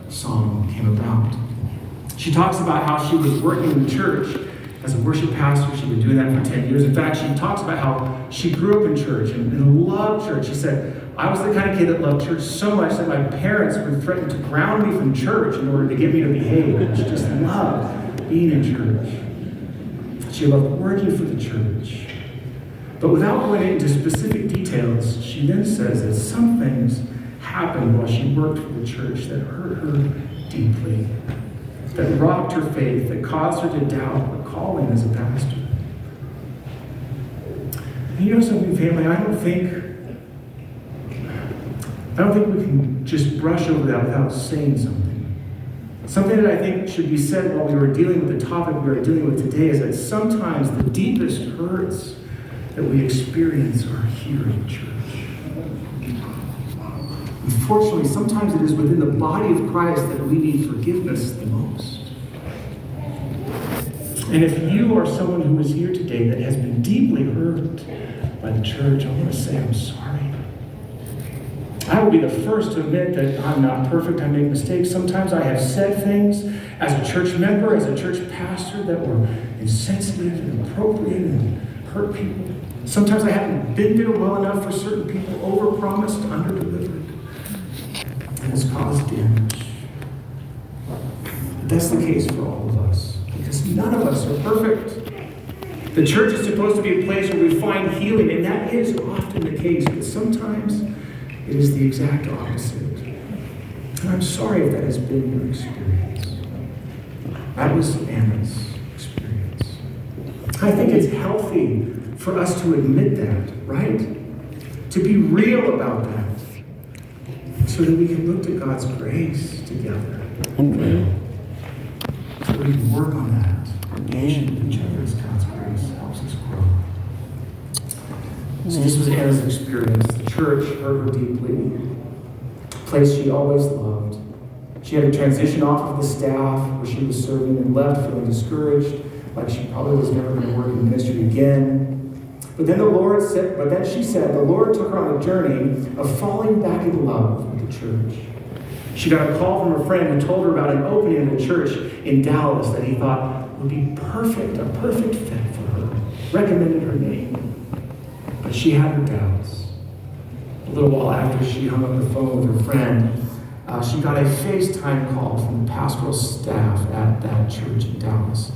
song came about. She talks about how she was working in the church as a worship pastor. She'd been doing that for 10 years. In fact, she talks about how she grew up in church and loved church. She said, I was the kind of kid that loved church so much that my parents would threaten to ground me from church in order to get me to behave. She just loved being in church. She loved working for the church. But without going into specific details, she then says that some things happened while she worked for the church that hurt her deeply, that rocked her faith, that caused her to doubt her calling as a pastor. And you know something, family, I don't think we can just brush over that without saying something. Something that I think should be said while we were dealing with the topic we are dealing with today is that sometimes the deepest hurts that we experience are here in church. Unfortunately, sometimes it is within the body of Christ that we need forgiveness the most. And if you are someone who is here today that has been deeply hurt by the church, I want to say I'm sorry. I will be the first to admit that I'm not perfect. I make mistakes. Sometimes I have said things as a church member, as a church pastor, that were insensitive and inappropriate and hurt people. Sometimes I haven't been there well enough for certain people, overpromised, underdelivered. And it's caused damage. But that's the case for all of us, because none of us are perfect. The church is supposed to be a place where we find healing, and that is often the case, but sometimes it is the exact opposite. And I'm sorry if that has been your experience. That was Anna's experience. I think it's healthy for us to admit that, right? To be real about that, so that we can look to God's grace together. So we can work on that. Engage with each other as God's grace helps us grow. So this was Anna's experience. The church hurt her deeply. A place she always loved. She had to transition off of the staff where she was serving and left feeling discouraged, like she probably was never going to work in ministry again. But then she said, the Lord took her on a journey of falling back in love with the church. She got a call from a friend who told her about an opening in a church in Dallas that he thought would be a perfect fit for her. Recommended her name. But she had her doubts. A little while after she hung up the phone with her friend, she got a FaceTime call from the pastoral staff at that church in Dallas.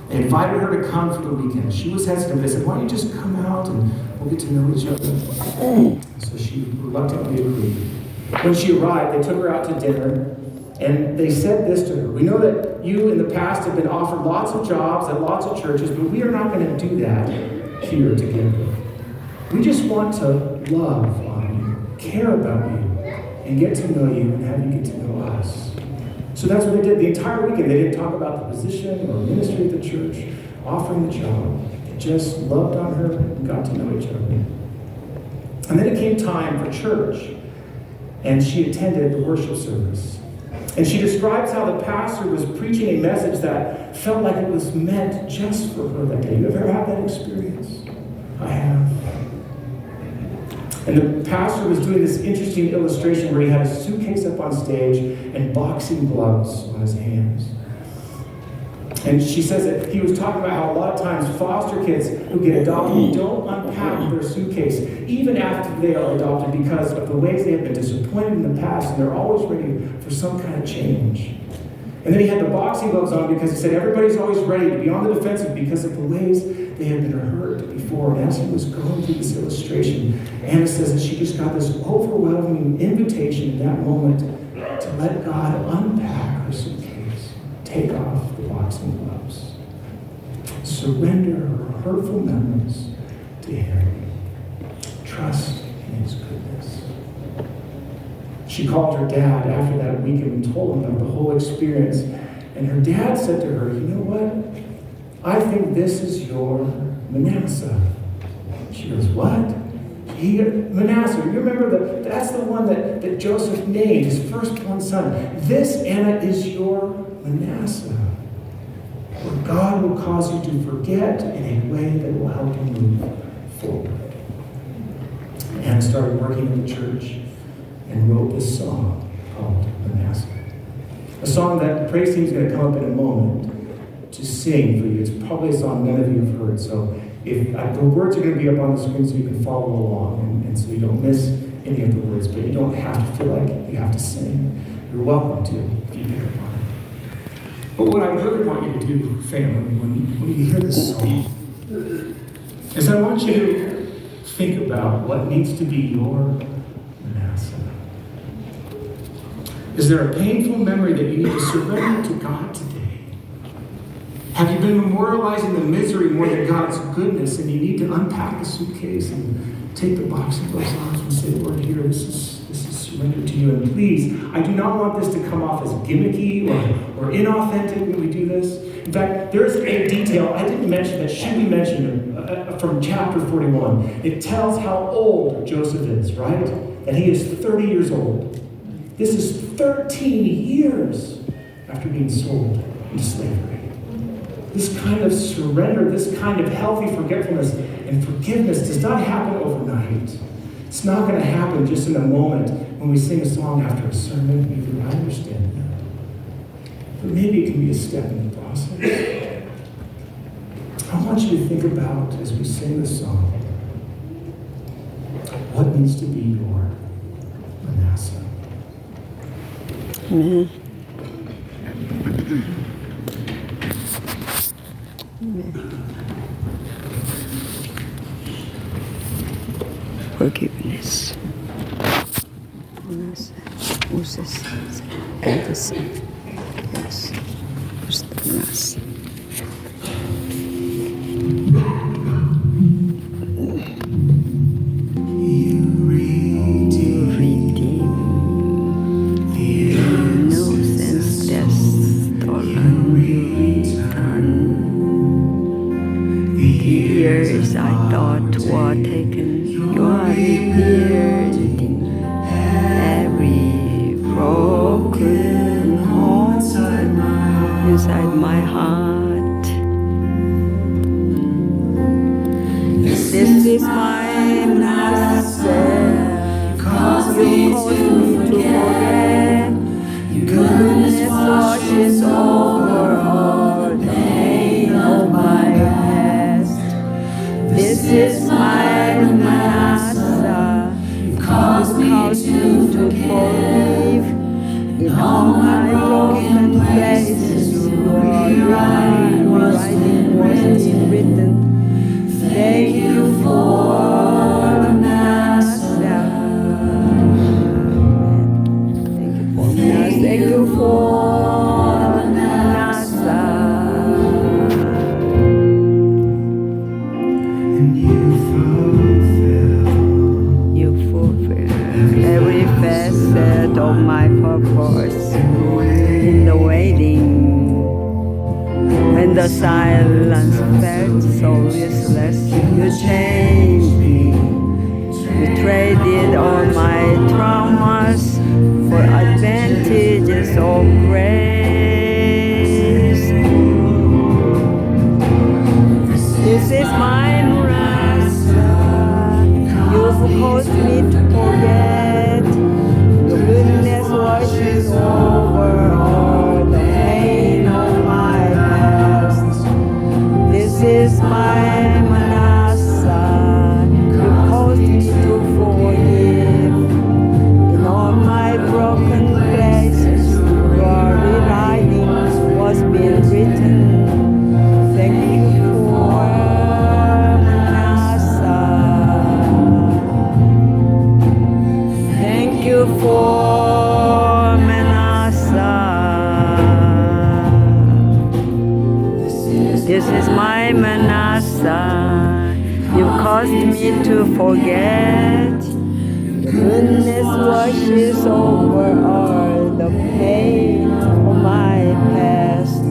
They invited her to come for the weekend. She was hesitant. They said, why don't you just come out and we'll get to know each other? So she reluctantly agreed. When she arrived, they took her out to dinner, and they said this to her. We know that you in the past have been offered lots of jobs at lots of churches, but we are not going to do that here together. We just want to love on you, care about you, and get to know you and have you get to know us. So that's what they did. The entire weekend, they didn't talk about the position or ministry at the church, offering the job. They just loved on her and got to know each other. And then it came time for church, and she attended the worship service. And she describes how the pastor was preaching a message that felt like it was meant just for her that day. You ever had that experience? I have. And the pastor was doing this interesting illustration where he had a suitcase up on stage and boxing gloves on his hands. And she says that he was talking about how a lot of times foster kids who get adopted don't unpack their suitcase even after they are adopted because of the ways they have been disappointed in the past, and they're always ready for some kind of change. And then he had the boxing gloves on because he said everybody's always ready to be on the defensive because of the ways they have been hurt before. And as he was going through this illustration, Anna says that she just got this overwhelming invitation in that moment to let God unpack her suitcase, take off the boxing gloves, surrender her hurtful memories to Him, trust in His goodness. She called her dad after that weekend and told him about the whole experience. And her dad said to her, you know what? I think this is your Manasseh. She goes, what? Manasseh, you remember that's the one that Joseph named, his firstborn son. This, Anna, is your Manasseh. Where God will cause you to forget in a way that will help you move forward. Anna started working in the church and wrote this song called Manasseh. A song that the praise team is going to come up in a moment to sing for you. It's probably a song none of you have heard. So if the words are going to be up on the screen so you can follow along and so you don't miss any of the words, but you don't have to feel like you have to sing. You're welcome to if you pick up on it. But what I really want you to do, family, when you hear this song, is I want you to think about what needs to be your Manasseh. Is there a painful memory that you need to surrender to God today? Have you been memorializing the misery more than God's goodness, and you need to unpack the suitcase and take the box of those arms and say, Lord, here, this is surrendered to you. And please, I do not want this to come off as gimmicky or inauthentic when we do this. In fact, there's a detail I didn't mention that should be mentioned from chapter 41. It tells how old Joseph is, right? That he is 30 years old. This is 13 years after being sold into slavery. This kind of surrender, this kind of healthy forgetfulness and forgiveness does not happen overnight. It's not going to happen just in a moment when we sing a song after a sermon. Either I understand that. But maybe it can be a step in the process. I want you to think about, as we sing this song, what needs to be your Manasseh. Amen. Amen. Forgiveness. Moses and the son. Yes. Manasseh. You redeem the innocence that's stolen. You return the years I thought were taken. You are rebuilding every broken home inside my heart. This is my Manasseh, cause you caused me to forget. Goodness washes over all the pain of my past. This is my Manasseh, caused me to forgive. In all my broken places, your writing was written. Thank you for Manasseh. Thank you for Manasseh. And you fulfill every facet of my purpose in the waiting. When the silence felt so useless, you changed me. You traded all my traumas for advantages of grace. This is my Manasseh. You've caused me to forget. Your goodness washes over all the pain of my past. This is my Manasseh. You caused me to forgive. In all my broken places, your rewriting was being written. Thank you for Manasseh. Thank you for Manasseh. This is my Manasseh. You caused me to forget. Goodness washes over all the pain of my past.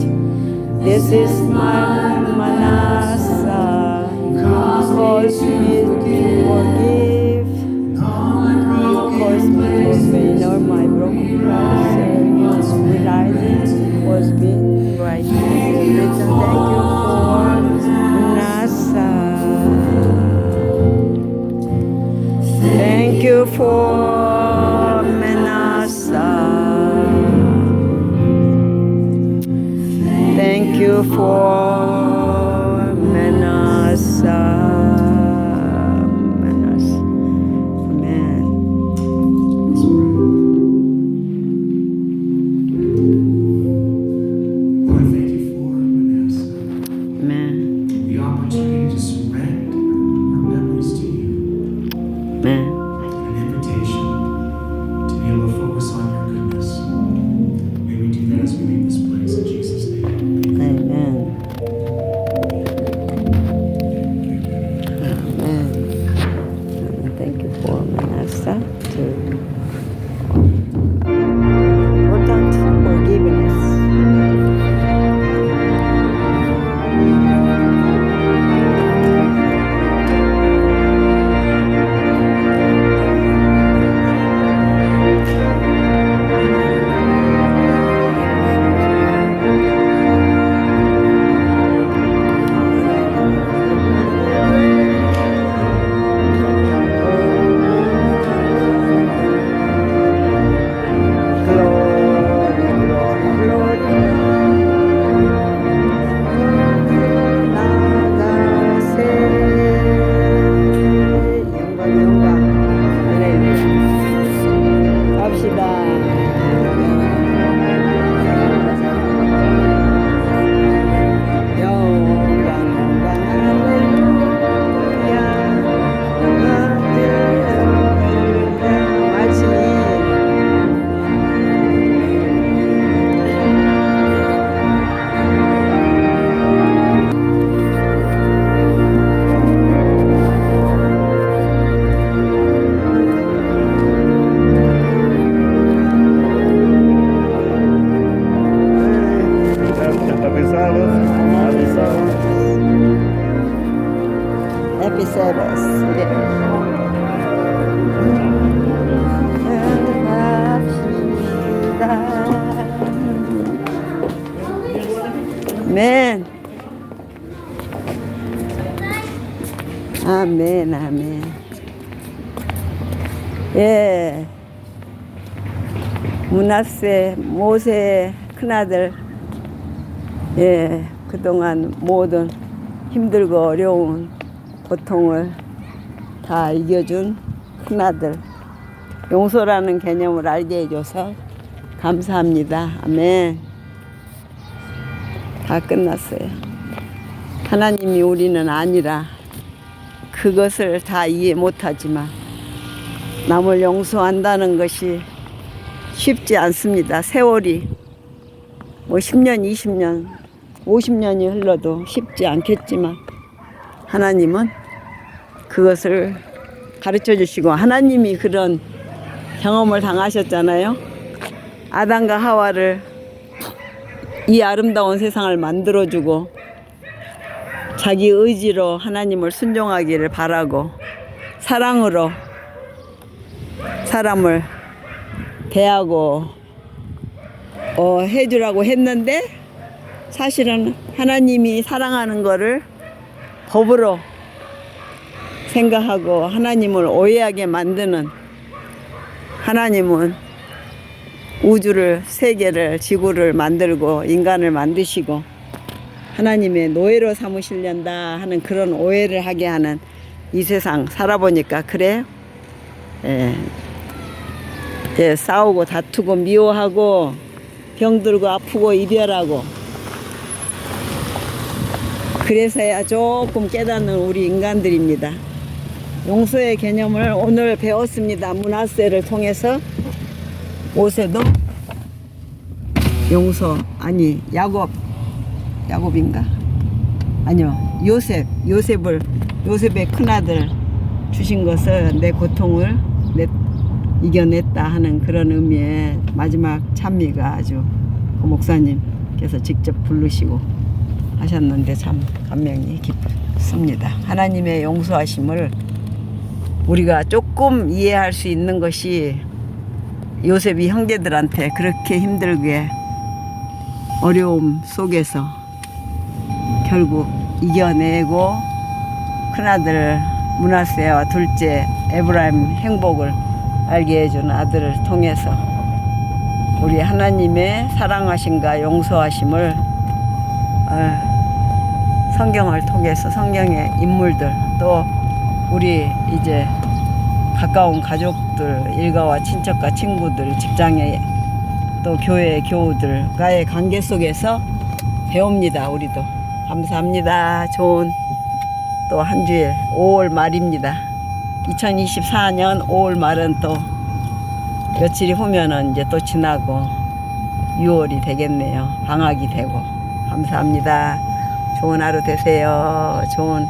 This is my Manasseh. Caused me to forgive. Caused me to obey all my broken promises. Rewriting was being written. Thank you for Manasseh. Thank you for Manasseh. you for Manasseh. Manasseh. Amen. Lord, thank you for Manasseh. Amen. The opportunity to surrender our memories to you. Amen. An invitation to be able to focus on your goodness. May we do that as we leave this place in Jesus' name. Amen. Amen. And thank you for Manasseh to important forgiveness. Happy Sabbath. 아멘. 아멘, 아멘. 예. 므낫세, 모세의 큰아들. 예. 그동안 모든 힘들고 어려운 고통을 다 이겨준 큰아들. 용서라는 개념을 알게 해줘서 감사합니다. 아멘. 다 끝났어요. 하나님이 우리는 아니라 그것을 다 이해 못하지만 남을 용서한다는 것이 쉽지 않습니다. 세월이 뭐 10년, 20년, 50년이 흘러도 쉽지 않겠지만 하나님은 그것을 가르쳐 주시고 하나님이 그런 경험을 당하셨잖아요. 아담과 하와를 이 아름다운 세상을 만들어주고 자기 의지로 하나님을 순종하기를 바라고 사랑으로 사람을 대하고 해주라고 했는데 사실은 하나님이 사랑하는 거를 법으로 생각하고 하나님을 오해하게 만드는 하나님은 우주를, 세계를, 지구를 만들고 인간을 만드시고 하나님의 노예로 삼으시련다 하는 그런 오해를 하게 하는 이 세상 살아보니까 그래. 싸우고 다투고 미워하고 병들고 아프고 이별하고 그래서야 조금 깨닫는 우리 인간들입니다. 용서의 개념을 오늘 배웠습니다. 므낫세를 통해서 모세도 용서 아니 야곱인가? 아니요 요셉의 큰아들 주신 것을 내 고통을 이겨냈다 하는 그런 의미의 마지막 찬미가 아주 그 목사님께서 직접 부르시고 하셨는데 참 감명이 깊습니다. 하나님의 용서하심을 우리가 조금 이해할 수 있는 것이 요셉이 형제들한테 그렇게 힘들게 어려움 속에서 결국 이겨내고 큰아들 므낫세와 둘째 에브라임 행복을 알게 해준 아들을 통해서 우리 하나님의 사랑하심과 용서하심을 성경을 통해서 성경의 인물들, 또 우리 이제 가까운 가족들, 일가와 친척과 친구들, 직장에 또 교회 교우들과의 관계 속에서 배웁니다. 우리도 감사합니다. 좋은 또 한 주일 5월 말입니다. 2024년 5월 말은 또 며칠이 후면은 이제 또 지나고 6월이 되겠네요. 방학이 되고. 감사합니다. 좋은 하루 되세요. 좋은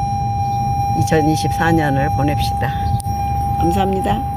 2024년을 보냅시다. 감사합니다.